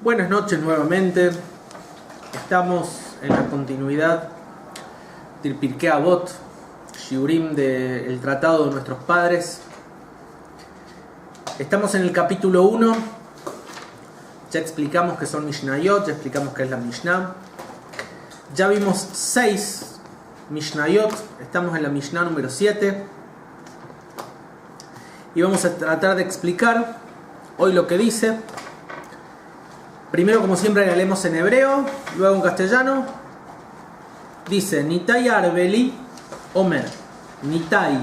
Buenas noches nuevamente. Estamos en la continuidad del Pirkei Avot, Shiurim del Tratado de Nuestros Padres. Estamos en el capítulo 1. Ya explicamos que son Mishnayot, ya explicamos que es la Mishnah. Ya vimos 6 Mishnayot, estamos en la Mishnah número 7. Y vamos a tratar de explicar hoy lo que dice. Primero, como siempre, la leemos en hebreo, luego en castellano. Dice, Nitai Arbeli Omer. Nitai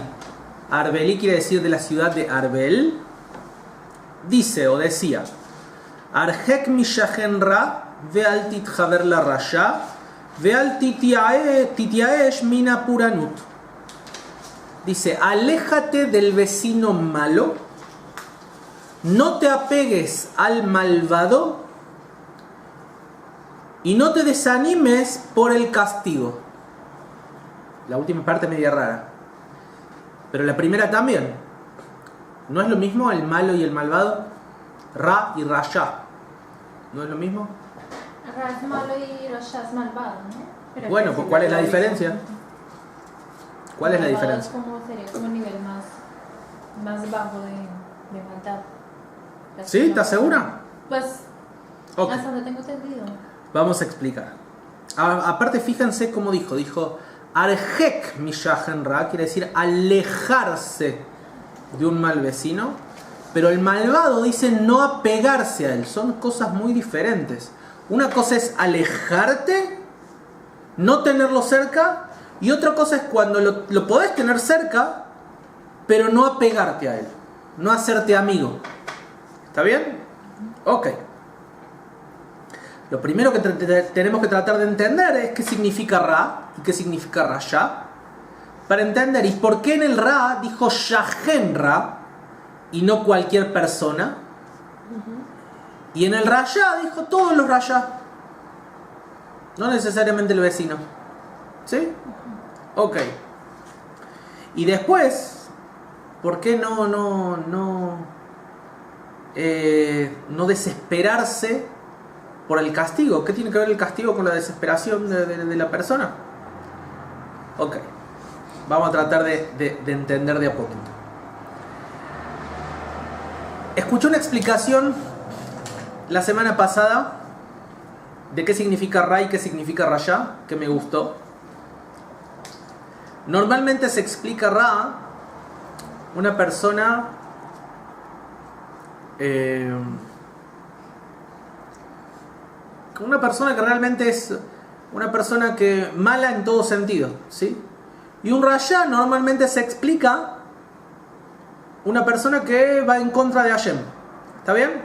Arbeli quiere decir de la ciudad de Arbel. Dice o decía, Arhek mishachen ra ve'al titchaver la rasha ve'al titiaesh mina puranut. Dice, aléjate del vecino malo, no te apegues al malvado y no te desanimes por el castigo. La última parte media rara, pero la primera también. ¿No es lo mismo el malo y el malvado? Ra y Rasha, ¿no es lo mismo? Ra es malo y Rasha es malvado, ¿no? Pero bueno, pues ¿cuál es la diferencia? ¿Cuál es la diferencia? Sería como el nivel más bajo de maldad. ¿Sí? ¿Estás segura? Pues, okay. Hasta donde tengo entendido. Vamos a explicar. Aparte, fíjense cómo dijo Arhek mishachen ra, quiere decir alejarse de un mal vecino, pero el malvado dice no apegarse a él. Son cosas muy diferentes. Una cosa es alejarte, no tenerlo cerca, y otra cosa es cuando lo podés tener cerca, pero no apegarte a él, no hacerte amigo. ¿Está bien? Ok. Lo primero que tenemos que tratar de entender es qué significa Ra y qué significa Rasha. Para entender, ¿y por qué en el Ra dijo Shahen Ra y no cualquier persona? Y en el Rasha dijo todos los Rasha, no necesariamente el vecino. ¿Sí? Ok. Y después, ¿por qué no desesperarse por el castigo? ¿Qué tiene que ver el castigo con la desesperación de la persona? Ok. Vamos a tratar de entender de a poquito. Escuché una explicación la semana pasada de qué significa Ra y qué significa Rasha, que me gustó. Normalmente se explica Ra una persona que realmente es una persona que mala en todo sentido, ¿sí? Y un Rasha normalmente se explica una persona que va en contra de Hashem. ¿Está bien?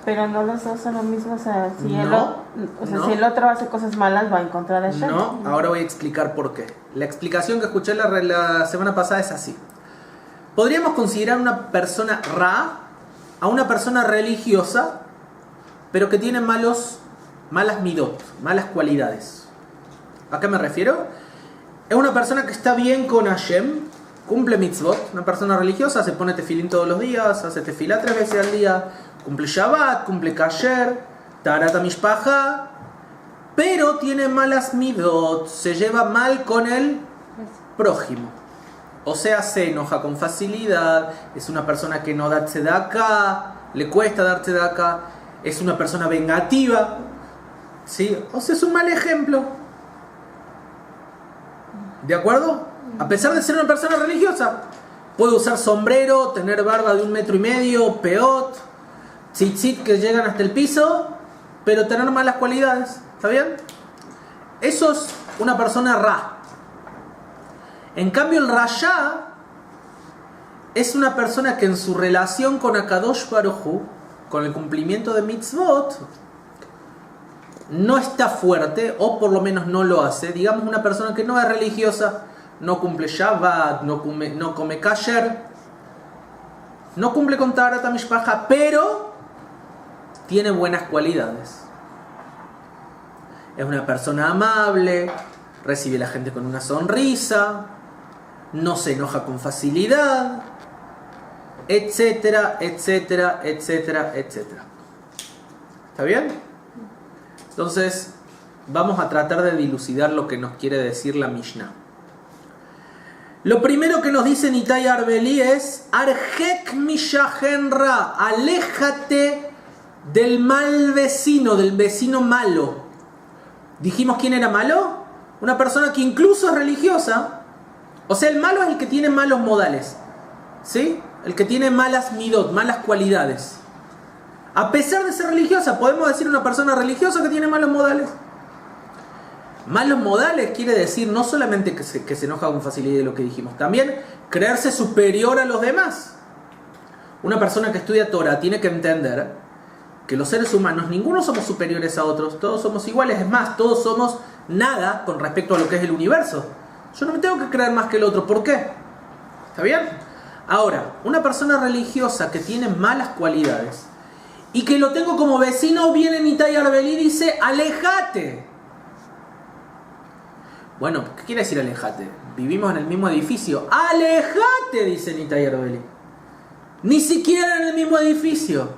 Pero no los dos son lo mismo, o sea, si No. el otro hace cosas malas, va en contra de Hashem. No, ahora voy a explicar por qué. La explicación que escuché la semana pasada es así. Podríamos considerar una persona Ra a una persona religiosa, pero que tiene malas midot, malas cualidades. ¿A qué me refiero? Es una persona que está bien con Hashem, cumple mitzvot, una persona religiosa, se pone tefilín todos los días, hace tefilá 3 veces al día, cumple Shabbat, cumple Kasher, Taharat HaMishpacha, pero tiene malas midot, se lleva mal con el prójimo. O sea, se enoja con facilidad, es una persona que no da tzedakah, le cuesta dar tzedakah, es una persona vengativa, ¿sí? O sea, es un mal ejemplo. ¿De acuerdo? A pesar de ser una persona religiosa, puede usar sombrero, tener barba de 1,5 metros, peot, tzitzit que llegan hasta el piso, pero tener malas cualidades. ¿Está bien? Eso es una persona Ra. En cambio, el Rasha es una persona que en su relación con Akadosh Baruj Hu, con el cumplimiento de mitzvot, no está fuerte, o por lo menos no lo hace. Digamos, una persona que no es religiosa, no cumple Shabbat, no come Kasher, no cumple con Taharat HaMishpacha, pero tiene buenas cualidades. Es una persona amable, recibe a la gente con una sonrisa, no se enoja con facilidad, etcétera, etcétera, etcétera, etcétera. ¿Está bien? Entonces, vamos a tratar de dilucidar lo que nos quiere decir la Mishnah. Lo primero que nos dice Nitai Arbeli es Arjek mishahenra, aléjate del mal vecino, del vecino malo. ¿Dijimos quién era malo? Una persona que incluso es religiosa. O sea, el malo es el que tiene malos modales, ¿sí? El que tiene malas midot, malas cualidades. A pesar de ser religiosa, podemos decir una persona religiosa que tiene malos modales. Malos modales quiere decir no solamente que se enoja con facilidad de lo que dijimos, también creerse superior a los demás. Una persona que estudia Torah tiene que entender que los seres humanos, ninguno somos superiores a otros, todos somos iguales, es más, todos somos nada con respecto a lo que es el universo. Yo no me tengo que creer más que el otro, ¿por qué? ¿Está bien? Ahora, una persona religiosa que tiene malas cualidades y que lo tengo como vecino, viene Nitai Arbeli y dice, aléjate. Bueno, ¿qué quiere decir alejate? Vivimos en el mismo edificio. ¡Alejate! Dice Nitai Arbeli. Ni siquiera en el mismo edificio.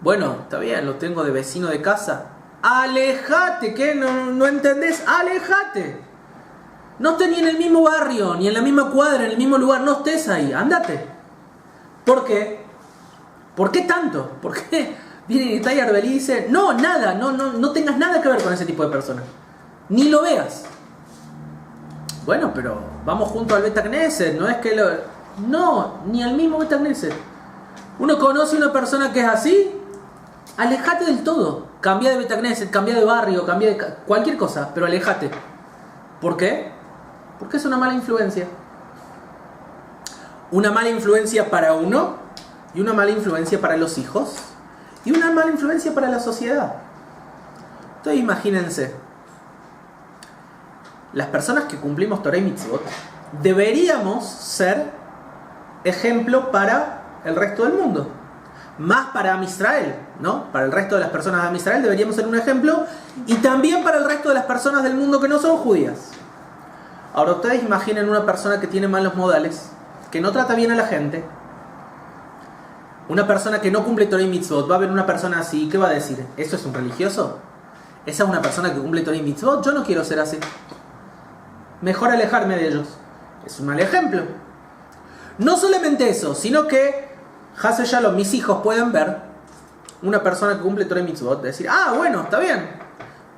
Bueno, está bien, lo tengo de vecino de casa. ¡Alejate! ¿Qué? ¿No entendés? ¡Alejate! No estés ni en el mismo barrio, ni en la misma cuadra, en el mismo lugar. No estés ahí. ¡Ándate! ¿Por qué? ¿Por qué tanto? ¿Por qué? Viene Nitai Arbeli y dice, no, nada, no tengas nada que ver con ese tipo de personas. Ni lo veas. Bueno, pero vamos junto al Beta Knesset, no es que lo... No, ni al mismo Beta Knesset. Uno conoce a una persona que es así, alejate del todo. Cambia de Beta Knesset, cambia de barrio, cambia de cualquier cosa, pero alejate. ¿Por qué? Porque es una mala influencia. Una mala influencia para uno, y una mala influencia para los hijos, y una mala influencia para la sociedad. Entonces imagínense, las personas que cumplimos Torah y Mitzvot deberíamos ser ejemplo para el resto del mundo, más para Am Israel, ¿no? Para el resto de las personas de Am Israel deberíamos ser un ejemplo, y también para el resto de las personas del mundo que no son judías. Ahora ustedes imaginen una persona que tiene malos modales, que no trata bien a la gente, una persona que no cumple Torah y Mitzvot. Va a ver una persona así, ¿qué va a decir? ¿Eso es un religioso? ¿Esa es una persona que cumple Torah y Mitzvot? Yo no quiero ser así. Mejor alejarme de ellos. Es un mal ejemplo. No solamente eso, sino que Hase Shalom, mis hijos pueden ver una persona que cumple Torah y Mitzvot, decir, ah, bueno, está bien.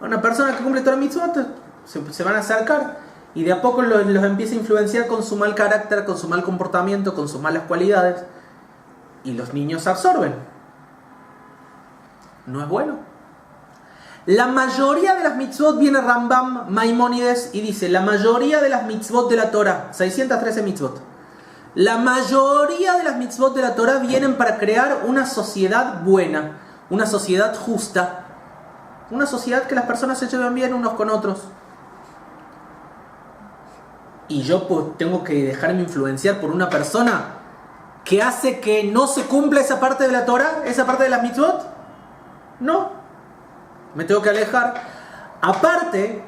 Una persona que cumple Torah y Mitzvot se van a acercar y de a poco los empieza a influenciar con su mal carácter, con su mal comportamiento, con sus malas cualidades, y los niños absorben. No es bueno. La mayoría de las mitzvot, viene Rambam Maimónides y dice, la mayoría de las mitzvot de la Torah, 613 mitzvot, la mayoría de las mitzvot de la Torah vienen para crear una sociedad buena, una sociedad justa, una sociedad que las personas se lleven bien unos con otros. Y yo pues tengo que dejarme influenciar por una persona que hace que no se cumpla esa parte de la Torah, esa parte de las mitzvot. No. Me tengo que alejar. Aparte,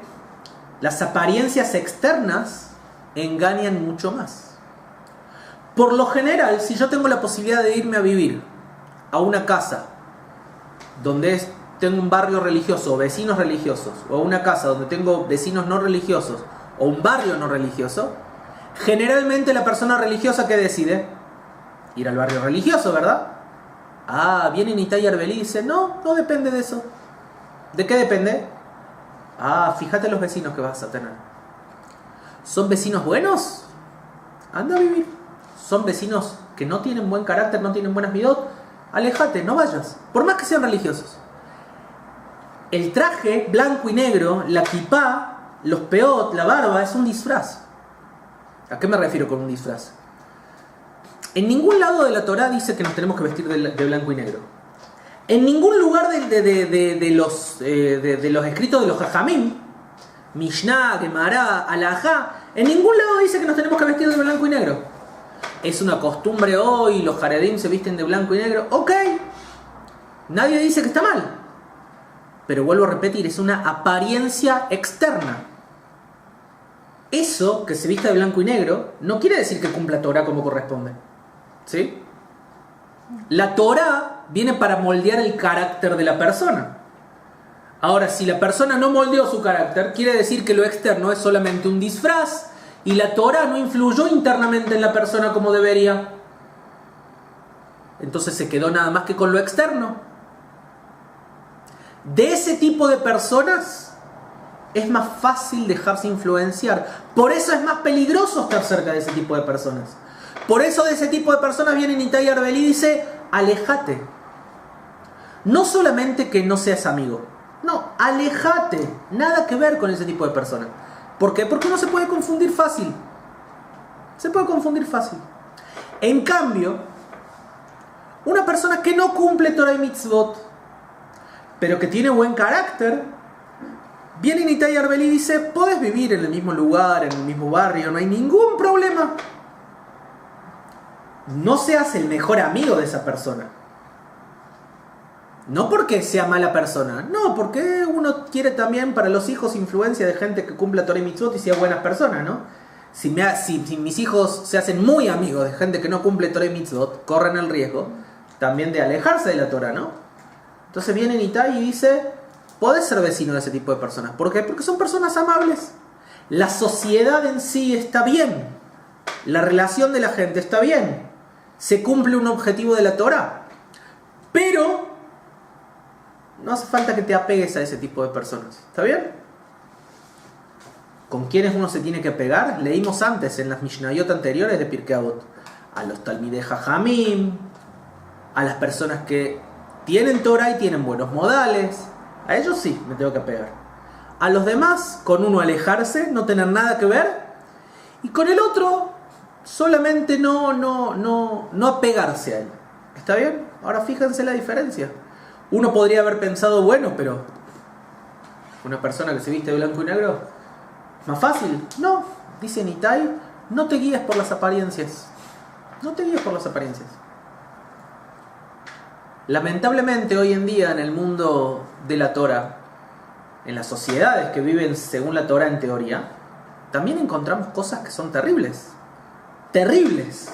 las apariencias externas engañan mucho más. Por lo general, si yo tengo la posibilidad de irme a vivir a una casa donde tengo un barrio religioso o vecinos religiosos, o a una casa donde tengo vecinos no religiosos o un barrio no religioso, generalmente la persona religiosa que decide ir al barrio religioso, ¿verdad? Ah, viene Nitai Arbeli y dice, no depende de eso. ¿De qué depende? Ah, fíjate los vecinos que vas a tener. ¿Son vecinos buenos? Anda a vivir. ¿Son vecinos que no tienen buen carácter, no tienen buenas midot? Aléjate, no vayas. Por más que sean religiosos. El traje blanco y negro, la kipá, los peot, la barba, es un disfraz. ¿A qué me refiero con un disfraz? En ningún lado de la Torá dice que nos tenemos que vestir de blanco y negro. En ningún lugar de los escritos de los Jajamim, Mishnah, Gemara, Alajá, en ningún lado dice que nos tenemos que vestir de blanco y negro. Es una costumbre hoy, los Haredim se visten de blanco y negro. Ok, nadie dice que está mal. Pero vuelvo a repetir, es una apariencia externa. Eso, que se vista de blanco y negro, no quiere decir que cumpla Torah como corresponde. ¿Sí? La Torah viene para moldear el carácter de la persona. Ahora, si la persona no moldeó su carácter, quiere decir que lo externo es solamente un disfraz y la Torah no influyó internamente en la persona como debería. Entonces se quedó nada más que con lo externo. De ese tipo de personas es más fácil dejarse influenciar. Por eso es más peligroso estar cerca de ese tipo de personas. Por eso de ese tipo de personas viene Nitai Arbelí y dice, aléjate. No solamente que no seas amigo, no, aléjate. Nada que ver con ese tipo de personas. ¿Por qué? Porque uno se puede confundir fácil. Se puede confundir fácil. En cambio, una persona que no cumple Torah y Mitzvot, pero que tiene buen carácter, viene Nitai Arbelí y dice, podés vivir en el mismo lugar, en el mismo barrio, no hay ningún problema. No seas el mejor amigo de esa persona. No porque sea mala persona, no, porque uno quiere también para los hijos influencia de gente que cumpla Torah y Mitzvot y sea buenas personas, ¿no? Si mis hijos se hacen muy amigos de gente que no cumple Torah y Mitzvot, corren el riesgo también de alejarse de la Torah, ¿no? Entonces viene Nitai y dice, podés ser vecino de ese tipo de personas. ¿Por qué? Porque son personas amables. La sociedad en sí está bien. La relación de la gente está bien. Se cumple un objetivo de la Torah. Pero no hace falta que te apegues a ese tipo de personas. ¿Está bien? ¿Con quiénes uno se tiene que pegar? Leímos antes en las Mishnayot anteriores de Pirkei Avot. A los Talmidei Jajamim, a las personas que tienen Torah y tienen buenos modales. A ellos sí me tengo que apegar. A los demás, con uno alejarse, no tener nada que ver. Y con el otro, solamente no apegarse a él. ¿Está bien? Ahora fíjense la diferencia. Uno podría haber pensado, bueno, pero una persona que se viste de blanco y negro, ¿más fácil? No, dice Nitai, no te guíes por las apariencias. No te guíes por las apariencias. Lamentablemente hoy en día en el mundo de la Torah, en las sociedades que viven según la Torah en teoría, también encontramos cosas que son terribles. Terribles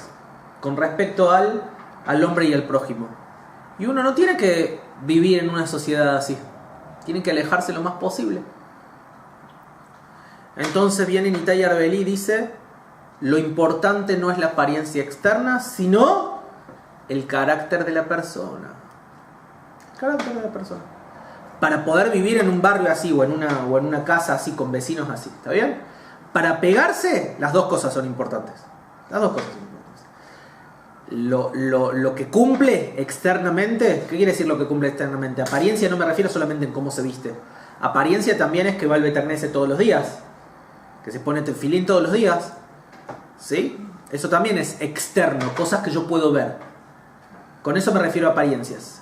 con respecto al hombre y al prójimo. Y uno no tiene que vivir en una sociedad así. Tiene que alejarse lo más posible. Entonces viene Nitai Arbelí y dice, lo importante no es la apariencia externa, sino el carácter de la persona. El carácter de la persona. Para poder vivir en un barrio así o en una casa así con vecinos así. ¿Está bien? Para pegarse, las dos cosas son importantes. Las dos cosas son importantes. Lo que cumple externamente, ¿qué quiere decir lo que cumple externamente? Apariencia no me refiero solamente en cómo se viste. Apariencia también es que va al Betanese todos los días, que se pone tefilín todos los días, ¿sí? Eso también es externo, cosas que yo puedo ver. Con eso me refiero a apariencias.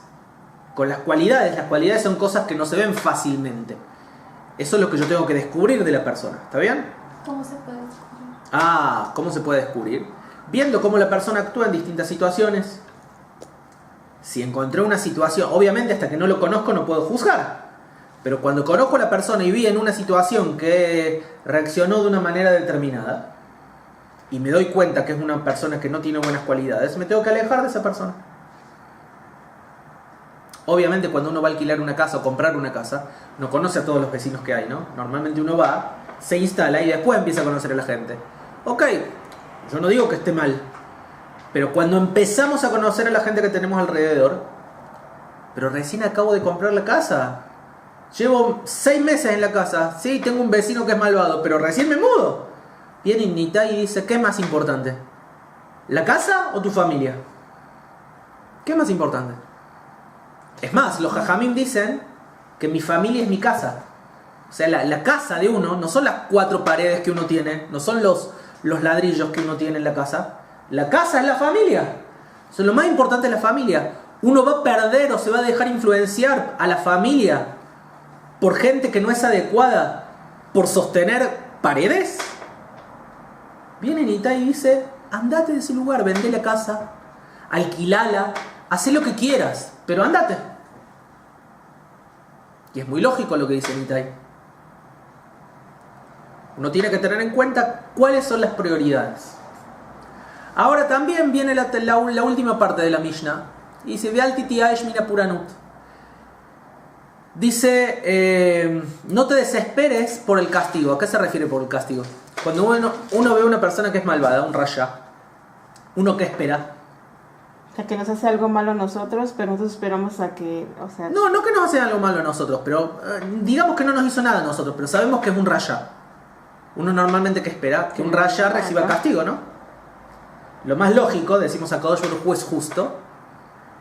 Con las cualidades son cosas que no se ven fácilmente. Eso es lo que yo tengo que descubrir de la persona, ¿está bien? ¿Cómo se puede descubrir? ¿Cómo se puede descubrir? Viendo cómo la persona actúa en distintas situaciones. Si encontré una situación, obviamente hasta que no lo conozco no puedo juzgar. Pero cuando conozco a la persona y vi en una situación que reaccionó de una manera determinada y me doy cuenta que es una persona que no tiene buenas cualidades, me tengo que alejar de esa persona. Obviamente cuando uno va a alquilar una casa o comprar una casa, no conoce a todos los vecinos que hay, ¿no? Normalmente uno va, se instala y después empieza a conocer a la gente. Ok, yo no digo que esté mal, pero cuando empezamos a conocer a la gente que tenemos alrededor, pero recién acabo de comprar la casa, llevo 6 meses en la casa, sí, tengo un vecino que es malvado, pero recién me mudo. Viene Nitai y dice, ¿qué es más importante? ¿La casa o tu familia? ¿Qué es más importante? Es más, los jajamim dicen que mi familia es mi casa. O sea, la casa de uno no son las 4 paredes que uno tiene, no son los ladrillos que uno tiene en la casa. La casa es la familia. O sea, lo más importante es la familia. Uno va a perder o se va a dejar influenciar a la familia por gente que no es adecuada por sostener paredes. Viene Nitai y dice, andate de ese lugar, vendé la casa, alquilala, haz lo que quieras, pero andate. Y es muy lógico lo que dice Nitai. Uno tiene que tener en cuenta cuáles son las prioridades. Ahora también viene la última parte de la Mishnah Y dice, Vealtiti Aesh Mina Puranut. Dice, no te desesperes por el castigo. ¿A qué se refiere por el castigo? Cuando uno ve a una persona que es malvada, un rasha, ¿uno qué espera? O sea, que nos hace algo malo a nosotros, pero nosotros esperamos a que, o sea... No que nos hace algo malo a nosotros, pero digamos que no nos hizo nada a nosotros, pero sabemos que es un rasha. Uno normalmente que espera que un rasha reciba castigo, ¿no? Lo más lógico, decimos a Kadosh Baruj Hu es justo,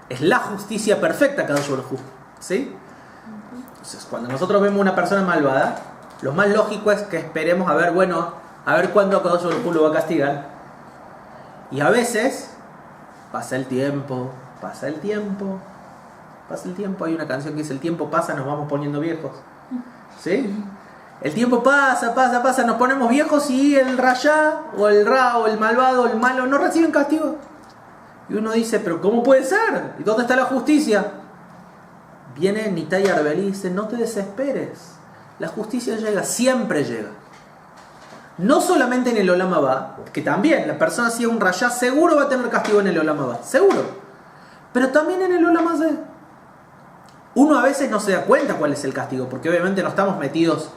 es la justicia perfecta Kadosh Baruj Hu, ¿sí? Entonces, cuando nosotros vemos una persona malvada, lo más lógico es que esperemos a ver cuándo Kadosh Baruj Hu lo va a castigar. Y a veces pasa el tiempo, hay una canción que dice el tiempo pasa, nos vamos poniendo viejos, ¿sí? El tiempo pasa, nos ponemos viejos y el rayá, o el ra, o el malvado, o el malo, no reciben castigo. Y uno dice, pero ¿cómo puede ser? ¿Y dónde está la justicia? Viene Nitai Arbeli y dice, no te desesperes. La justicia llega, siempre llega. No solamente en el Olam Haba, que también la persona si es un rayá seguro va a tener castigo en el Olam Haba, seguro. Pero también en el Olam Hazé. Uno a veces no se da cuenta cuál es el castigo, porque obviamente no estamos metidos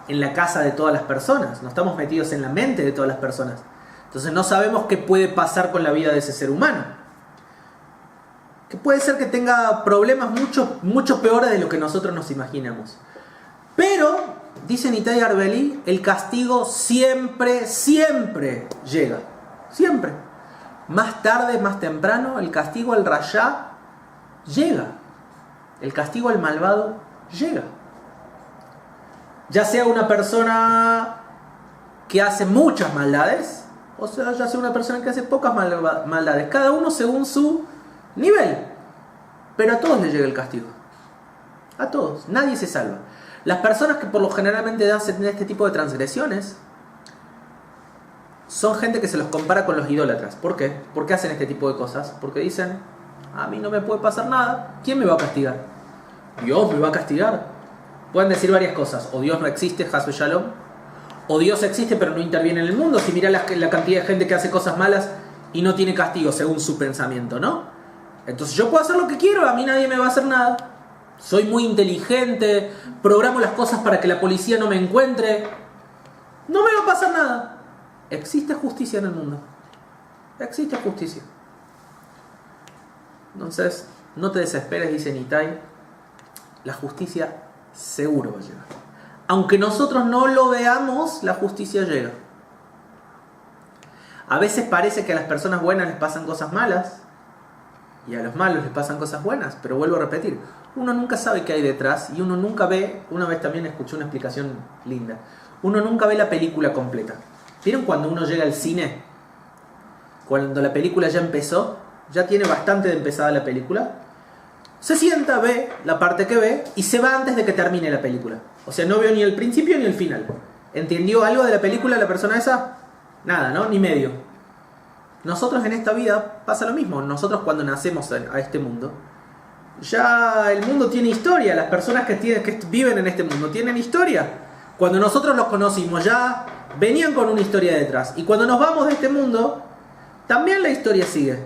en la casa de todas las personas, no estamos metidos en la mente de todas las personas. Entonces no sabemos qué puede pasar con la vida de ese ser humano. Que puede ser que tenga problemas mucho peores de lo que nosotros nos imaginamos. Pero, dice Nitai Arbeli, el castigo siempre llega. Siempre. Más tarde, más temprano, el castigo al rayá llega. El castigo al malvado llega. Ya sea una persona que hace muchas maldades, o sea, ya sea una persona que hace pocas maldades. Cada uno según su nivel. Pero a todos les llega el castigo. A todos. Nadie se salva. Las personas que por lo generalmente hacen este tipo de transgresiones son gente que se los compara con los idólatras. ¿Por qué? ¿Por qué hacen este tipo de cosas? Porque dicen, a mí no me puede pasar nada. ¿Quién me va a castigar? Dios me va a castigar. Pueden decir varias cosas. O Dios no existe, Hasbe Shalom. O Dios existe pero no interviene en el mundo. Si mira la cantidad de gente que hace cosas malas y no tiene castigo según su pensamiento, ¿no? Entonces yo puedo hacer lo que quiero, a mí nadie me va a hacer nada. Soy muy inteligente, programo las cosas para que la policía no me encuentre. No me va a pasar nada. Existe justicia en el mundo. Existe justicia. Entonces, no te desesperes, dice Nitai. La justicia seguro va a llegar. Aunque nosotros no lo veamos, la justicia llega. A veces parece que a las personas buenas les pasan cosas malas y a los malos les pasan cosas buenas, pero vuelvo a repetir, uno nunca sabe qué hay detrás y uno nunca ve, una vez también escuché una explicación linda, uno nunca ve la película completa. ¿Vieron cuando uno llega al cine? Cuando la película ya empezó, ya tiene bastante de empezada la película, se sienta, ve la parte que ve y se va antes de que termine la película. O sea, no veo ni el principio ni el final. ¿Entendió algo de la película la persona esa? Nada, ¿no? Ni medio. Nosotros en esta vida pasa lo mismo. Nosotros cuando nacemos a este mundo, ya el mundo tiene historia. Las personas que viven en este mundo tienen historia. Cuando nosotros los conocimos ya venían con una historia detrás. Y cuando nos vamos de este mundo, también la historia sigue.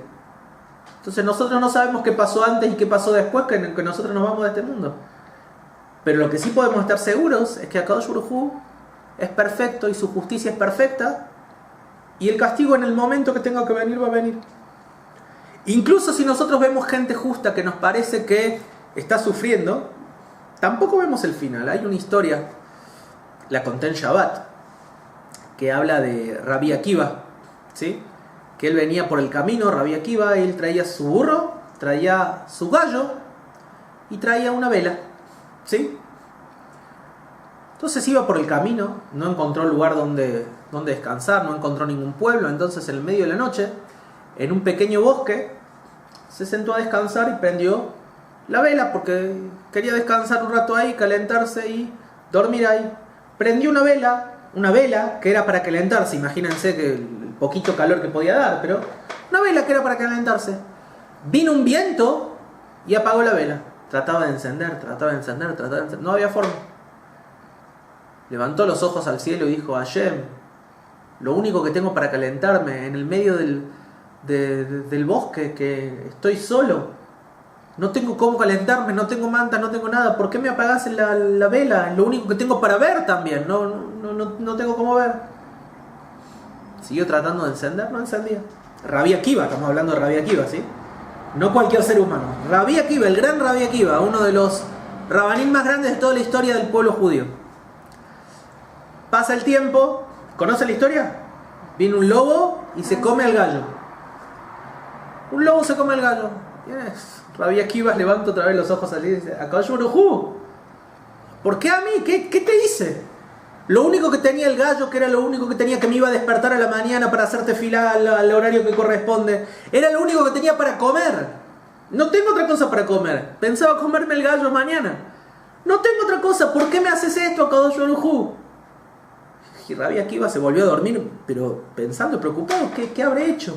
Entonces nosotros no sabemos qué pasó antes y qué pasó después que nosotros nos vamos de este mundo. Pero lo que sí podemos estar seguros es que Akadosh Baruj Hu es perfecto y su justicia es perfecta. Y el castigo en el momento que tenga que venir va a venir. Incluso si nosotros vemos gente justa que nos parece que está sufriendo, tampoco vemos el final. Hay una historia, la conté en Shabbat, que habla de Rabbi Akiva, ¿sí? Que él venía por el camino, Rabbi Akiva, él traía su burro, traía su gallo y traía una vela, ¿sí? Entonces iba por el camino, no encontró lugar donde descansar, no encontró ningún pueblo, entonces en el medio de la noche, en un pequeño bosque, se sentó a descansar y prendió la vela porque quería descansar un rato ahí, calentarse y dormir ahí. Prendió una vela que era para calentarse, imagínense que el poquito calor que podía dar, pero una vela que era para calentarse. Vino un viento y apagó la vela. Trataba de encender, no había forma. Levantó los ojos al cielo y dijo, Hashem, lo único que tengo para calentarme en el medio del bosque, que estoy solo, No tengo cómo calentarme, no tengo mantas, no tengo nada. ¿Por qué me apagás la vela? Es lo único que tengo para ver también. No tengo cómo ver. Siguió tratando de encender, no encendía. Rabbi Akiva, estamos hablando de Rabbi Akiva, ¿sí? No cualquier ser humano. Rabbi Akiva, el gran Rabbi Akiva, uno de los rabanín más grandes de toda la historia del pueblo judío. Pasa el tiempo. ¿Conoce la historia? Viene un lobo y se come al gallo. Un lobo se come al gallo. Yes. Rabbi Akiva levanta otra vez los ojos así y dice: Akadosh Baruj Hu, ¿por qué a mí? ¿Qué te hice? Lo único que tenía el gallo, que era lo único que tenía, que me iba a despertar a la mañana para hacerte fila al horario que corresponde, era lo único que tenía para comer. No tengo otra cosa para comer. Pensaba comerme el gallo mañana. No tengo otra cosa. ¿Por qué me haces esto, Akadosh Baruj Hu? Y Rabbi Akiva se volvió a dormir, pero pensando, preocupado, ¿qué habré hecho?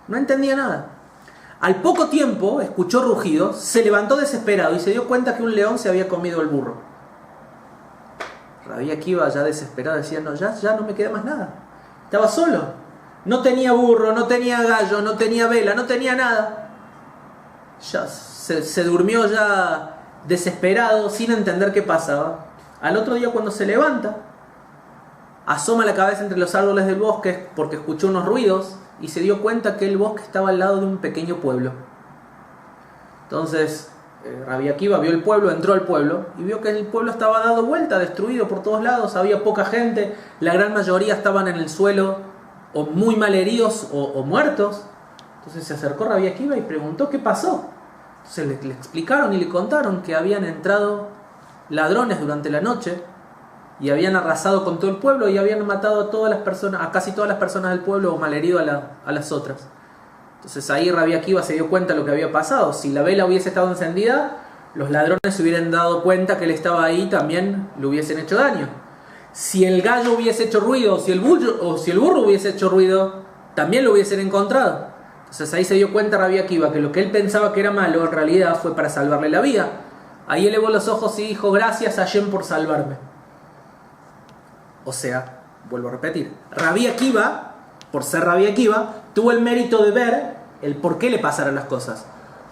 No entendía nada. Al poco tiempo escuchó rugidos, se levantó desesperado y se dio cuenta que un león se había comido el burro. Rabbi Akiva, ya desesperado, decía: no, ya no me queda más nada. Estaba solo. No tenía burro, no tenía gallo, no tenía vela, no tenía nada. Ya se durmió ya desesperado, sin entender qué pasaba. Al otro día, cuando se levanta, asoma la cabeza entre los árboles del bosque porque escuchó unos ruidos y se dio cuenta que el bosque estaba al lado de un pequeño pueblo. Entonces Rabbi Akiva vio el pueblo, entró al pueblo y vio que el pueblo estaba dado vuelta, destruido por todos lados, había poca gente, la gran mayoría estaban en el suelo o muy mal heridos o muertos. Entonces se acercó Rabbi Akiva y preguntó qué pasó. Entonces le explicaron y le contaron que habían entrado ladrones durante la noche y habían arrasado con todo el pueblo y habían matado a todas las personas, a casi todas las personas del pueblo, o malherido a las otras. Entonces ahí Rabbi Akiva se dio cuenta de lo que había pasado. Si la vela hubiese estado encendida, los ladrones se hubieran dado cuenta que él estaba ahí, también le hubiesen hecho daño. Si el gallo hubiese hecho ruido, o si el burro hubiese hecho ruido, también lo hubiesen encontrado. Entonces ahí se dio cuenta Rabbi Akiva que lo que él pensaba que era malo, en realidad fue para salvarle la vida. Ahí elevó los ojos y dijo: gracias a Hashem por salvarme. O sea, vuelvo a repetir, Rabbi Akiva, por ser Rabbi Akiva, tuvo el mérito de ver el por qué le pasaron las cosas.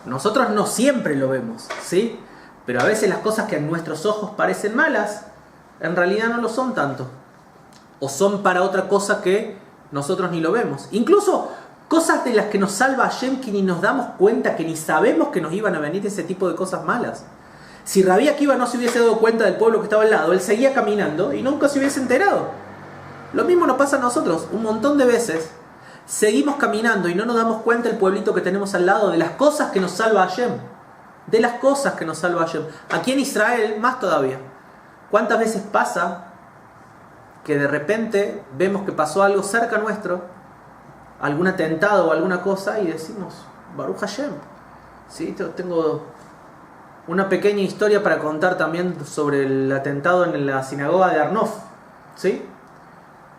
Nosotros no siempre lo vemos, ¿sí? Pero a veces las cosas que a nuestros ojos parecen malas, en realidad no lo son tanto. O son para otra cosa que nosotros ni lo vemos. Incluso cosas de las que nos salva Hashem que ni nos damos cuenta, que ni sabemos que nos iban a venir ese tipo de cosas malas. Si Rabbi Akiva no se hubiese dado cuenta del pueblo que estaba al lado, él seguía caminando y nunca se hubiese enterado. Lo mismo nos pasa a nosotros. Un montón de veces seguimos caminando y no nos damos cuenta del pueblito que tenemos al lado, de las cosas que nos salva Hashem. De las cosas que nos salva Hashem. Aquí en Israel, más todavía. ¿Cuántas veces pasa que de repente vemos que pasó algo cerca nuestro, algún atentado o alguna cosa, y decimos: Baruch Hashem? ¿Sí? Tengo una pequeña historia para contar también sobre el atentado en la sinagoga de Arnof. ¿Sí?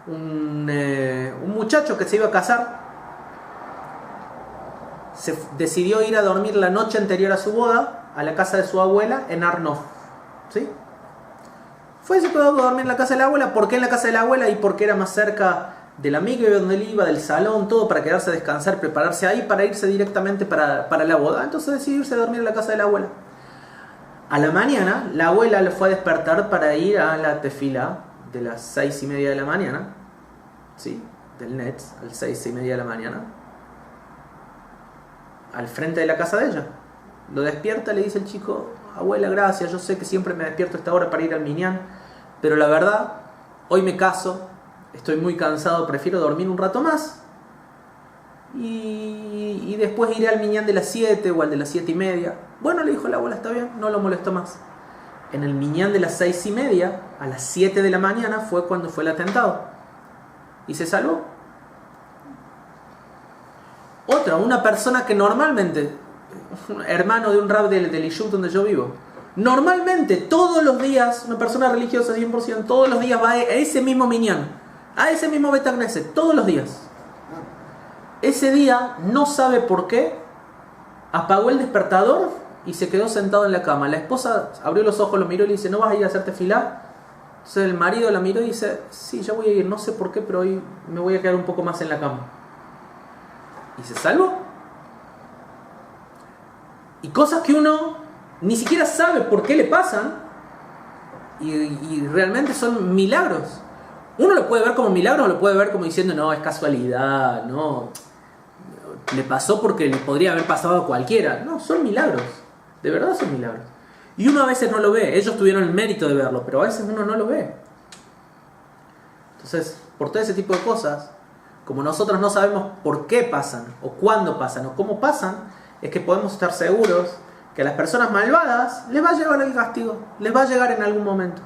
Un muchacho que se iba a casar decidió ir a dormir la noche anterior a su boda a la casa de su abuela en Arnof. ¿Sí? Fue y se quedó a dormir en la casa de la abuela. ¿Por qué en la casa de la abuela? Y porque era más cerca de la mikve donde él iba, del salón, todo, para quedarse a descansar, prepararse ahí para irse directamente para la boda. Entonces decidió irse a dormir en la casa de la abuela. A la mañana, la abuela le fue a despertar para ir a la tefila de las 6:30 de la mañana. ¿Sí? Del Netz, a las 6:30 de la mañana. Al frente de la casa de ella. Lo despierta, le dice el chico: abuela, gracias, yo sé que siempre me despierto a esta hora para ir al minyan, pero la verdad, hoy me caso, estoy muy cansado, prefiero dormir un rato más. Y después iré al minyan de las 7 o al de las 7:30. Bueno, le dijo la abuela, está bien, no lo molestó más. En el minyan de las 6:30, a las 7 de la mañana, fue cuando fue el atentado. Y se salvó. Otra, una persona que normalmente, un hermano de un rab del Yishub donde yo vivo, normalmente todos los días, una persona religiosa 100%, todos los días va a ese mismo minyan, a ese mismo Bet Knesset, todos los días. Ese día, no sabe por qué, apagó el despertador y se quedó sentado en la cama. La esposa abrió los ojos, lo miró y le dice: ¿no vas a ir a hacerte fila? Entonces el marido la miró y dice: sí, ya voy a ir, no sé por qué, pero hoy me voy a quedar un poco más en la cama. Y se salvó. Y cosas que uno ni siquiera sabe por qué le pasan y realmente son milagros. Uno lo puede ver como milagros o lo puede ver como diciendo, no, es casualidad, no, le pasó porque le podría haber pasado a cualquiera. No, son milagros, de verdad son milagros. Y uno a veces no lo ve, ellos tuvieron el mérito de verlo, pero a veces uno no lo ve. Entonces, por todo ese tipo de cosas, como nosotros no sabemos por qué pasan, o cuándo pasan, o cómo pasan, es que podemos estar seguros que a las personas malvadas les va a llegar el castigo, les va a llegar en algún momento.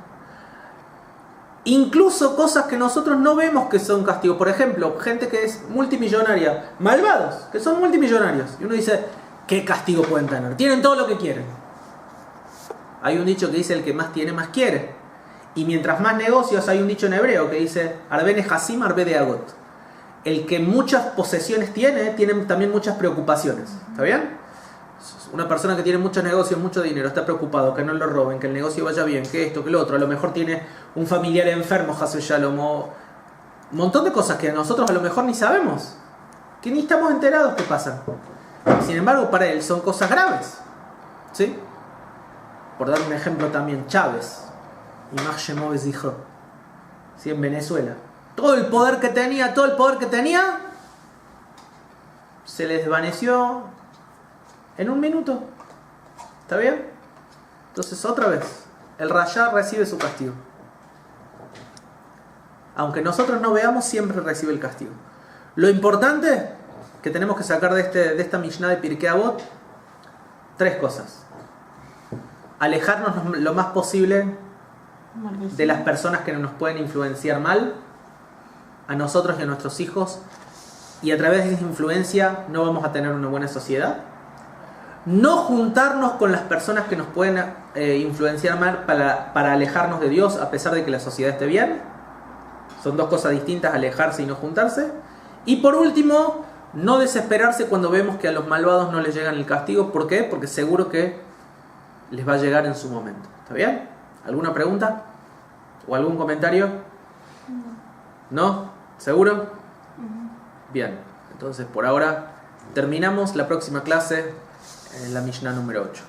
Incluso cosas que nosotros no vemos que son castigos. Por ejemplo, gente que es multimillonaria, malvados, que son multimillonarios. Y uno dice, ¿qué castigo pueden tener? Tienen todo lo que quieren. Hay un dicho que dice, el que más tiene, más quiere. Y mientras más negocios, hay un dicho en hebreo que dice, Arbene Hasim, Arbe de Agot. El que muchas posesiones tiene también muchas preocupaciones. ¿Está bien? Una persona que tiene muchos negocios, mucho dinero, está preocupado que no lo roben, que el negocio vaya bien, que esto, que lo otro. A lo mejor tiene un familiar enfermo, Hasbe Shalom, un montón de cosas que nosotros a lo mejor ni sabemos, que ni estamos enterados que pasan. Sin embargo, para él son cosas graves. ¿Sí? Por dar un ejemplo también, Chávez, Imag Shemoves dijo, ¿sí? En Venezuela. Todo el poder que tenía, se le desvaneció en un minuto. ¿Está bien? Entonces, otra vez, el Rayá recibe su castigo. Aunque nosotros no veamos, siempre recibe el castigo. Lo importante que tenemos que sacar de esta Mishnah de Pirkei Avot, 3 cosas. Alejarnos lo más posible de las personas que nos pueden influenciar mal, a nosotros y a nuestros hijos, y a través de esa influencia no vamos a tener una buena sociedad. No juntarnos con las personas que nos pueden influenciar mal para alejarnos de Dios, a pesar de que la sociedad esté bien. Son 2 cosas distintas, alejarse y no juntarse. Y por último, no desesperarse cuando vemos que a los malvados no les llega el castigo. ¿Por qué? Porque seguro que les va a llegar en su momento. ¿Está bien? ¿Alguna pregunta? ¿O algún comentario? ¿No? ¿Seguro? Bien. Entonces, por ahora terminamos. La próxima clase en la Mishnah número 8.